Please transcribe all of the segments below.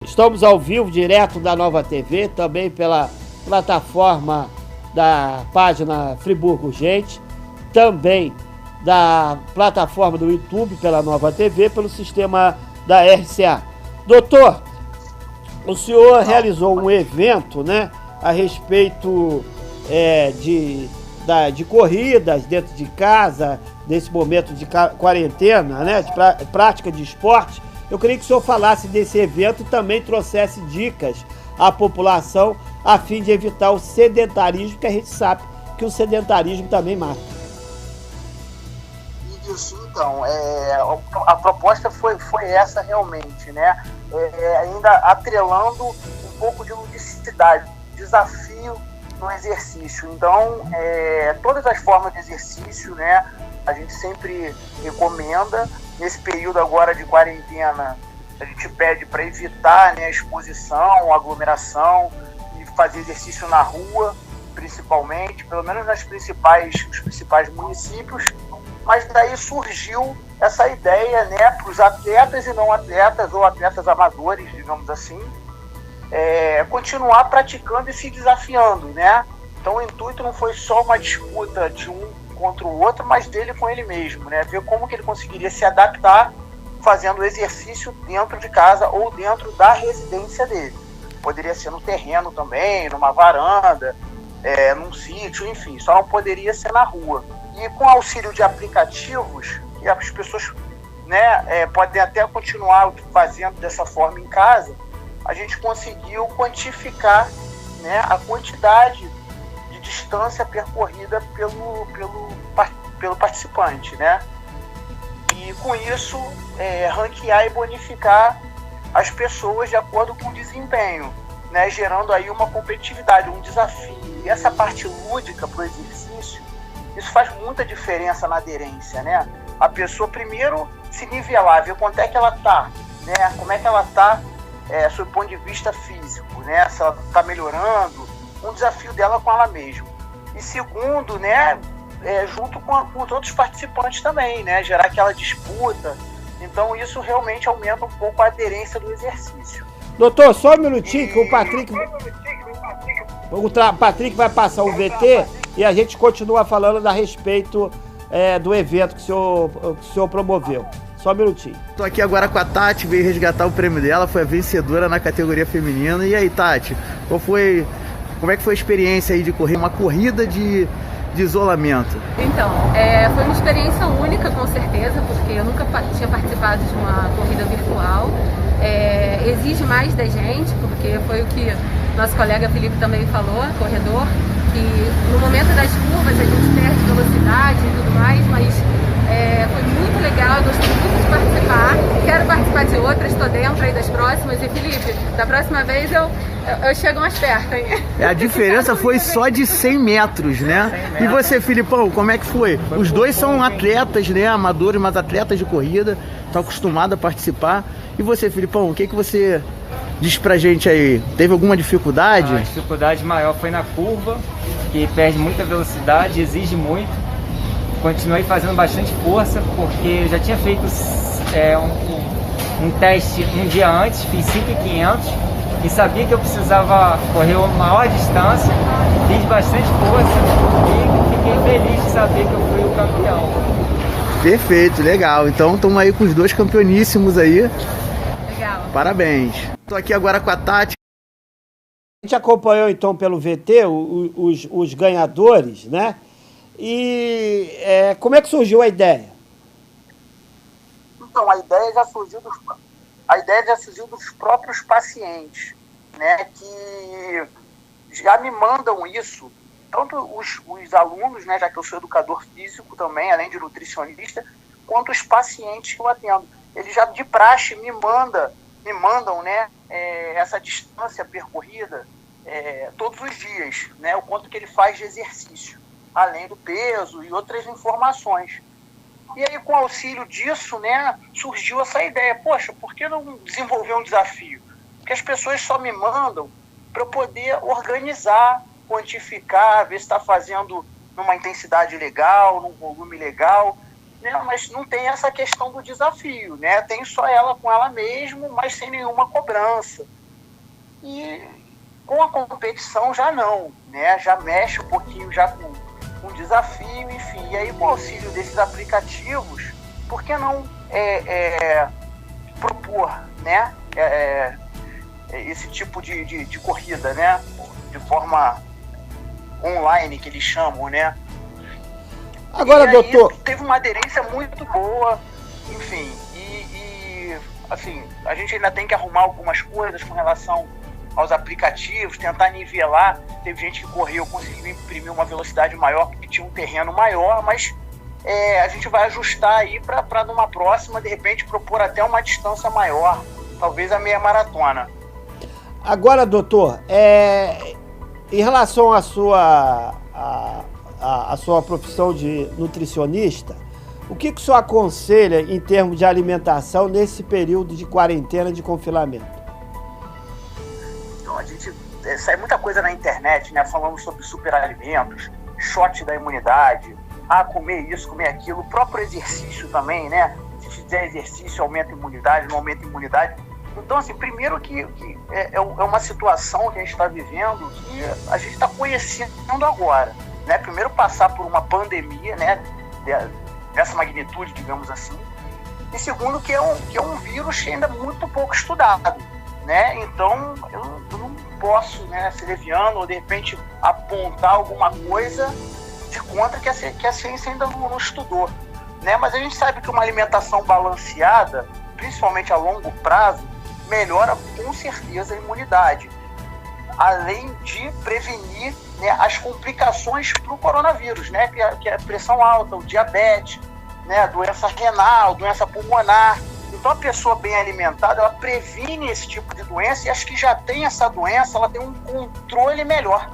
Estamos ao vivo, direto da Nova TV, também pela plataforma da página Friburgo Urgente, também da plataforma do YouTube pela Nova TV, pelo sistema da RCA. Doutor, o senhor realizou um evento, né, a respeito de corridas dentro de casa, nesse momento de quarentena, né, de prática de esporte. Eu queria que o senhor falasse desse evento e também trouxesse dicas à população a fim de evitar o sedentarismo, que a gente sabe que o sedentarismo também mata. Isso, então, a proposta foi essa realmente, né? Ainda atrelando um pouco de ludicidade, desafio no exercício. Então, todas as formas de exercício, né, a gente sempre recomenda. Nesse período agora de quarentena, a gente pede para evitar, né, a exposição, a aglomeração e fazer exercício na rua, principalmente, pelo menos nos principais municípios. Mas daí surgiu essa ideia, né, para os atletas e não atletas, ou atletas amadores, digamos assim, continuar praticando e se desafiando, né? Então o intuito não foi só uma disputa de um contra o outro, mas dele com ele mesmo, né? Ver como que ele conseguiria se adaptar fazendo exercício dentro de casa ou dentro da residência dele. Poderia ser no terreno também, numa varanda, num sítio, enfim, só não poderia ser na rua. E com auxílio de aplicativos, e as pessoas, né, podem até continuar fazendo dessa forma em casa, a gente conseguiu quantificar, né, a quantidade de distância percorrida pelo participante, né? E com isso, ranquear e bonificar as pessoas de acordo com o desempenho, né, gerando aí uma competitividade, um desafio. E essa parte lúdica para o exercício, isso faz muita diferença na aderência, né? A pessoa primeiro se nivelar, ver quanto é que ela está, né? Como é que ela está sob o ponto de vista físico, né? Se ela está melhorando, um desafio dela com ela mesma. E segundo, né, junto com os outros participantes também, né? Gerar aquela disputa. Então isso realmente aumenta um pouco a aderência do exercício. Doutor, só um minutinho que o Patrick... O Patrick vai passar o VT e a gente continua falando a respeito do evento que o senhor promoveu. Só um minutinho. Tô aqui agora com a Tati, veio resgatar o prêmio dela, foi a vencedora na categoria feminina. E aí, Tati, como é que foi a experiência aí de correr uma corrida de isolamento? Então, foi uma experiência única, com certeza, porque eu nunca tinha participado de uma corrida virtual. Exige mais da gente, porque foi o que nosso colega Felipe também falou, corredor, que no momento das curvas a gente perde velocidade e tudo mais, mas foi muito legal, eu gostei muito de participar, quero participar de outras, estou dentro aí das próximas. E Felipe, da próxima vez eu chego mais perto, hein? A diferença foi só de 100 metros, né? E você, Filipão, como é que foi? Os dois são atletas, né? Amadores, mas atletas de corrida, estão acostumados a participar. E você, Filipão, o que você diz pra gente aí? Teve alguma dificuldade? A dificuldade maior foi na curva, que perde muita velocidade, exige muito. Continuei fazendo bastante força, porque eu já tinha feito um teste um dia antes, fiz 5.500 e sabia que eu precisava correr uma maior distância, fiz bastante força e fiquei feliz de saber que eu fui o campeão. Perfeito, legal. Então estamos aí com os dois campeoníssimos aí. Legal. Parabéns. Estou aqui agora com a Tati. A gente acompanhou então pelo VT os ganhadores, né? E como é que surgiu a ideia? Então, a ideia já surgiu dos próprios pacientes, né, que já me mandam isso, tanto os alunos, né, já que eu sou educador físico também, além de nutricionista, quanto os pacientes que eu atendo. Eles já de praxe me mandam, né, essa distância percorrida todos os dias, né, o quanto que ele faz de exercício, além do peso e outras informações. E aí, com o auxílio disso, né, surgiu essa ideia. Poxa, por que não desenvolver um desafio? Porque as pessoas só me mandam para eu poder organizar, quantificar, ver se está fazendo numa intensidade legal, num volume legal, né? Mas não tem essa questão do desafio, né? Tem só ela com ela mesma, mas sem nenhuma cobrança, e com a competição já não, né? Já mexe um pouquinho já com desafio, enfim. E aí, com o auxílio desses aplicativos, por que não propor, né? Esse tipo de corrida, né? De forma online, que eles chamam, né? Agora, doutor, teve uma aderência muito boa, enfim, assim, a gente ainda tem que arrumar algumas coisas com relação aos aplicativos, tentar nivelar. Teve gente que correu, conseguiu imprimir uma velocidade maior, porque tinha um terreno maior, mas a gente vai ajustar aí para numa próxima, de repente, propor até uma distância maior, talvez a meia maratona. Agora, doutor, em relação à sua profissão de nutricionista, o que o senhor aconselha em termos de alimentação nesse período de quarentena, de confinamento? Então, a gente sai muita coisa na internet, né, falando sobre superalimentos, shot da imunidade, comer isso, comer aquilo, o próprio exercício também, né? Se fizer exercício, aumenta a imunidade, não aumenta a imunidade. Então, assim, primeiro que é uma situação que a gente está vivendo que a gente está conhecendo agora, né? Primeiro passar por uma pandemia, né? Dessa magnitude, digamos assim. E segundo que é um vírus que ainda é muito pouco estudado, né? Então, eu não posso, né, ser leviano ou, de repente, apontar alguma coisa de contra que a ciência ainda não estudou, né? Mas a gente sabe que uma alimentação balanceada, principalmente a longo prazo, melhora com certeza a imunidade, além de prevenir, né, as complicações para o coronavírus, né, que é a pressão alta, o diabetes, né, a doença renal, doença pulmonar. Então, a pessoa bem alimentada, ela previne esse tipo de doença, e as que já tem essa doença, ela tem um controle melhor,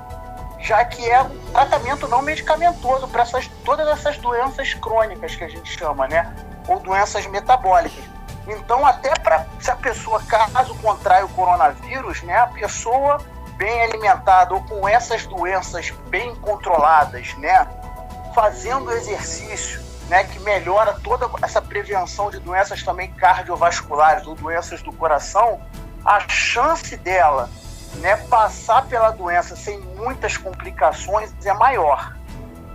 já que é um tratamento não medicamentoso para todas essas doenças crônicas que a gente chama, né, ou doenças metabólicas. Então, até se a pessoa, caso contraia o coronavírus, né, a pessoa bem alimentada ou com essas doenças bem controladas, né, fazendo exercício, né, que melhora toda essa prevenção de doenças também cardiovasculares ou doenças do coração, a chance dela, né, passar pela doença sem muitas complicações é maior.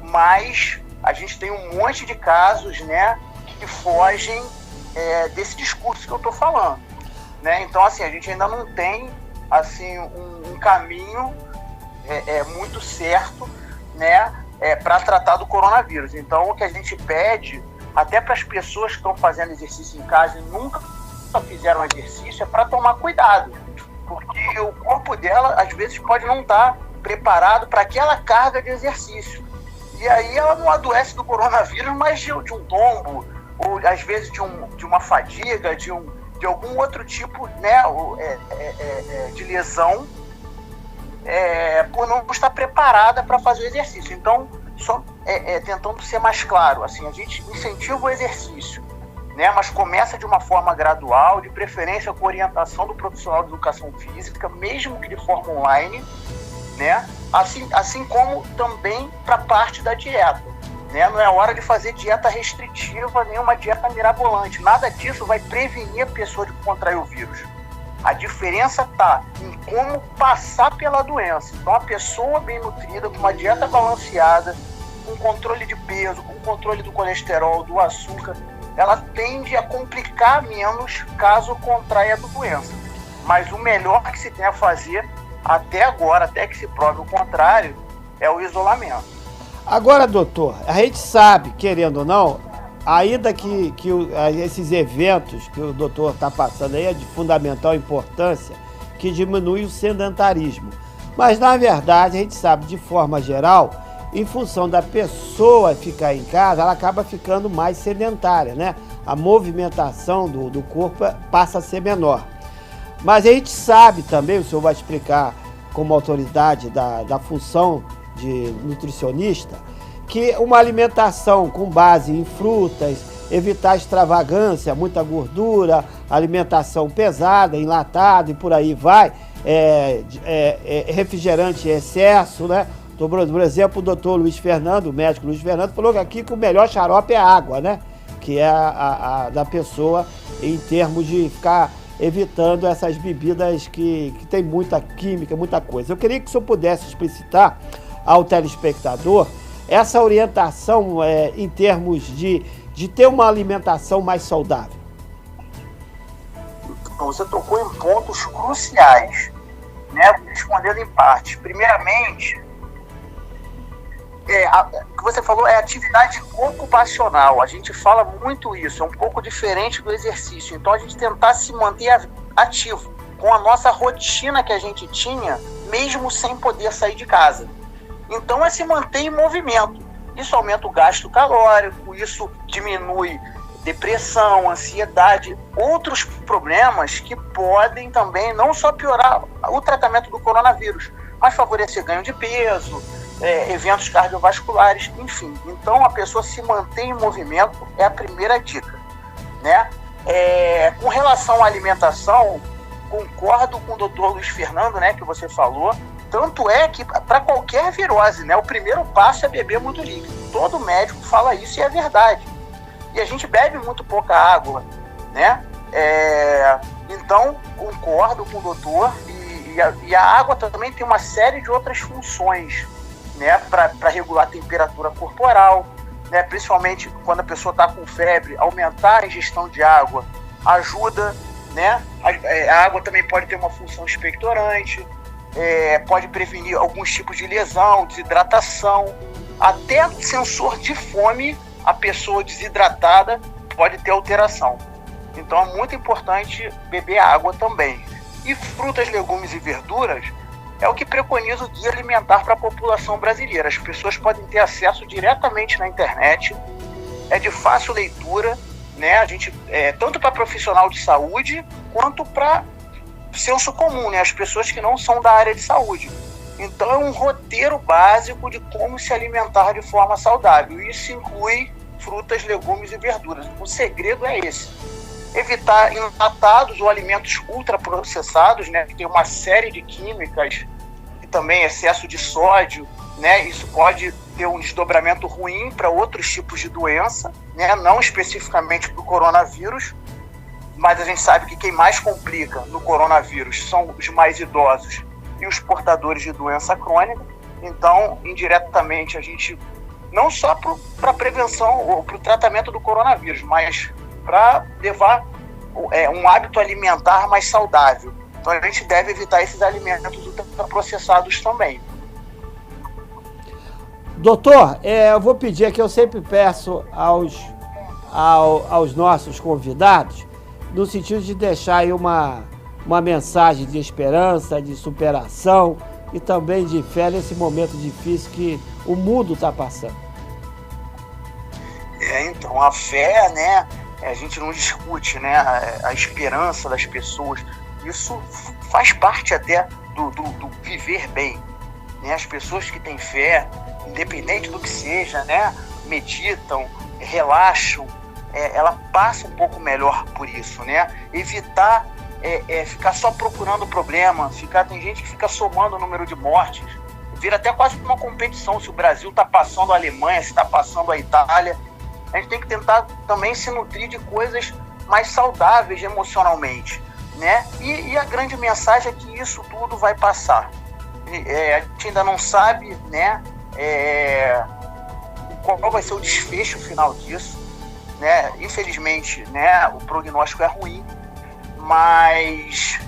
Mas a gente tem um monte de casos, né, que fogem desse discurso que eu estou falando, né? Então, assim, a gente ainda não tem, assim, um caminho muito certo, né, para tratar do coronavírus. Então, o que a gente pede, até para as pessoas que estão fazendo exercício em casa e nunca fizeram exercício, é para tomar cuidado, porque o corpo dela, às vezes, pode não estar preparado para aquela carga de exercício. E aí ela não adoece do coronavírus, mas de um tombo, ou às vezes de uma fadiga, de algum outro tipo, né, de lesão, por não estar preparada para fazer o exercício. Então, só tentando ser mais claro, assim, a gente incentiva o exercício, né, mas começa de uma forma gradual, de preferência com orientação do profissional de educação física, mesmo que de forma online, né, assim como também para a parte da dieta. Né? Não é hora de fazer dieta restritiva, nem uma dieta mirabolante. Nada disso vai prevenir a pessoa de contrair o vírus. A diferença está em como passar pela doença. Então, a pessoa bem nutrida, com uma dieta balanceada, com controle de peso, com controle do colesterol, do açúcar, ela tende a complicar menos caso contraia a doença. Mas o melhor que se tem a fazer, até agora, até que se prove o contrário, é o isolamento. Agora, doutor, a gente sabe, querendo ou não, ainda que esses eventos que o doutor está passando aí é de fundamental importância, que diminui o sedentarismo. Mas, na verdade, a gente sabe, de forma geral, em função da pessoa ficar em casa, ela acaba ficando mais sedentária, né? A movimentação do corpo passa a ser menor. Mas a gente sabe também, o senhor vai explicar como autoridade da função de nutricionista, que uma alimentação com base em frutas, evitar extravagância, muita gordura, alimentação pesada, enlatado e por aí vai, refrigerante em excesso, né? Por exemplo, o doutor Luiz Fernando, o médico Luiz Fernando, falou aqui que o melhor xarope é a água, né? Que é a da pessoa em termos de ficar evitando essas bebidas que tem muita química, muita coisa. Eu queria que o senhor pudesse explicitar ao telespectador essa orientação em termos de ter uma alimentação mais saudável. Você tocou em pontos cruciais, né? Respondendo em partes. Primeiramente, o que você falou é atividade ocupacional. A gente fala muito isso, é um pouco diferente do exercício. Então, a gente tentar se manter ativo com a nossa rotina que a gente tinha, mesmo sem poder sair de casa. Então, é se manter em movimento. Isso aumenta o gasto calórico, isso diminui depressão, ansiedade, outros problemas que podem também não só piorar o tratamento do coronavírus, mas favorecer ganho de peso, eventos cardiovasculares, enfim. Então, a pessoa se manter em movimento é a primeira dica, né? Com relação à alimentação, concordo com o doutor Luiz Fernando, né, que você falou. Tanto é que, para qualquer virose, né, o primeiro passo é beber muito líquido. Todo médico fala isso e é verdade. E a gente bebe muito pouca água, né? Então, concordo com o doutor. E a água também tem uma série de outras funções, né, para regular a temperatura corporal, né, principalmente quando a pessoa está com febre, aumentar a ingestão de água ajuda, né? A água também pode ter uma função expectorante, pode prevenir alguns tipos de lesão, desidratação, até sensor de fome, a pessoa desidratada pode ter alteração. Então é muito importante beber água também. E frutas, legumes e verduras é o que preconiza o Guia Alimentar para a população brasileira. As pessoas podem ter acesso diretamente na internet, é de fácil leitura, né? A gente, tanto para profissional de saúde quanto para senso comum, né? As pessoas que não são da área de saúde. Então é um roteiro básico de como se alimentar de forma saudável. Isso inclui frutas, legumes e verduras. O segredo é esse: evitar enlatados ou alimentos ultraprocessados, né, que tem uma série de químicas e também excesso de sódio, né? Isso pode ter um desdobramento ruim para outros tipos de doença, né? Não especificamente para o coronavírus, mas a gente sabe que quem mais complica no coronavírus são os mais idosos e os portadores de doença crônica. Então, indiretamente, a gente, não só para a prevenção ou para o tratamento do coronavírus, mas para levar um hábito alimentar mais saudável. Então, a gente deve evitar esses alimentos ultraprocessados também. Doutor, eu vou pedir aqui, eu sempre peço aos nossos convidados, no sentido de deixar aí uma mensagem de esperança, de superação e também de fé nesse momento difícil que o mundo está passando. Então, a fé, né, a gente não discute, né, a esperança das pessoas. Isso faz parte até do viver bem, né? As pessoas que têm fé, independente do que seja, né, meditam, relaxam, ela passa um pouco melhor por isso, né? Evitar ficar só procurando problema, tem gente que fica somando o número de mortes, vira até quase uma competição, se o Brasil está passando a Alemanha, se está passando a Itália. A gente tem que tentar também se nutrir de coisas mais saudáveis emocionalmente, né? E a grande mensagem é que isso tudo vai passar. A gente ainda não sabe, né, qual vai ser o desfecho final disso, né? Infelizmente, né, o prognóstico é ruim, mas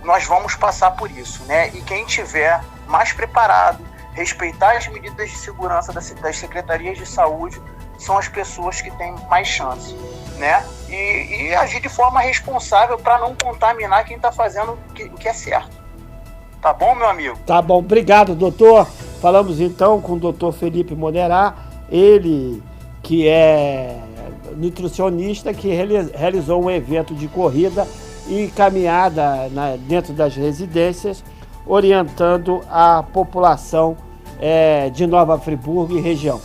nós vamos passar por isso, né? E quem tiver mais preparado, respeitar as medidas de segurança das secretarias de saúde, são as pessoas que têm mais chance, né? E agir de forma responsável para não contaminar quem está fazendo o que é certo. Tá bom, meu amigo? Tá bom, obrigado, doutor. Falamos então com o doutor Felipe Moderá, ele que é nutricionista, que realizou um evento de corrida e caminhada dentro das residências, orientando a população de Nova Friburgo e região.